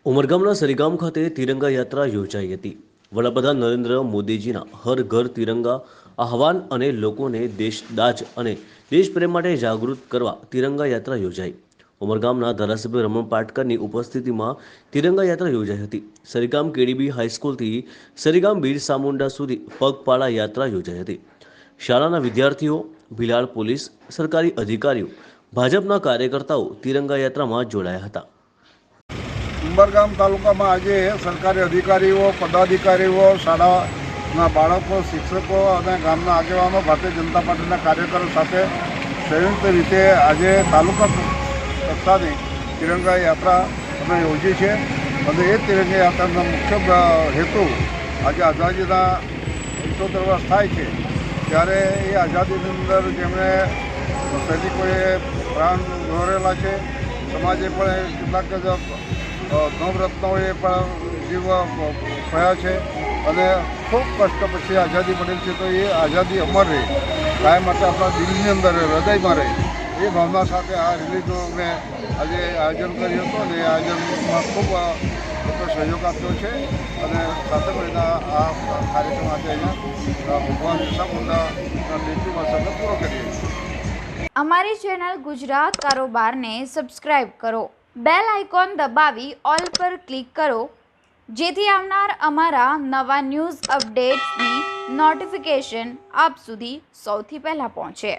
ઉમરગામના સરીગામ ખાતે તિરંગા યાત્રા યોજાઈ હતી। વડાપ્રધાન નરેન્દ્ર મોદીજીના હર ઘર તિરંગા આહવાન અને લોકોને દેશદાજ અને દેશપ્રેમ માટે જાગૃત કરવા તિરંગા યાત્રા યોજાઈ। ઉમરગામના ધારાસભ્ય રમણ પાટકરની ઉપસ્થિતિમાં તિરંગા યાત્રા યોજાઈ હતી। સરીગામ કેડીબી હાઈસ્કૂલથી સરીગામ બિરસા મુંડા સુધી પગપાળા યાત્રા યોજાઈ હતી। શાળાના વિદ્યાર્થીઓ, ભિલાડ પોલીસ, સરકારી અધિકારીઓ, ભાજપના કાર્યકર્તાઓ તિરંગા યાત્રામાં જોડાયા હતા। ઉમરગામ તાલુકામાં આજે સરકારી અધિકારીઓ, પદાધિકારીઓ, શાળાના બાળકો, શિક્ષકો અને ગામના આગેવાનો, ભારતીય જનતા પાર્ટીના કાર્યકરો સાથે સંયુક્ત રીતે આજે તાલુકા કક્ષાની તિરંગા યાત્રા અમે યોજી છે અને એ તિરંગા યાત્રાનો મુખ્ય હેતુ આજે આઝાદીના 75 વર્ષ થાય છે ત્યારે એ આઝાદીની અંદર જેમણે સૈનિકોએ પ્રાણ ગોરેલા છે, સમાજે પણ કેટલાક નવરત્નોએ પણ જીવ ખોયા છે અને ખૂબ કષ્ટ પછી આઝાદી મળેલ છે। તો એ આઝાદી અમર રહે, કાયમ માટે આપણા દિલની અંદર હૃદયમાં રહે, એ ભાવના સાથે આ રિલીઝનું અમે આજે આયોજન કર્યું હતું અને એ આયોજનમાં ખૂબ મોટો સહયોગ આપ્યો છે અને સાથે મળીને આ કાર્યક્રમ આજે અહીંયા ભગવાન બિરસા મુંડાના મૂર્તિમાં સાથે પૂરો કરીએ છીએ। અમારી ચેનલ ગુજરાત કારોબારને સબસ્ક્રાઇબ કરો, બેલ આઇકોન દબાવી ઓલ પર ક્લિક કરો જેથી આવનાર અમારા નવા ન્યૂઝ અપડેટ્સની નોટિફિકેશન આપ સુધી સૌથી પહેલાં પહોંચે।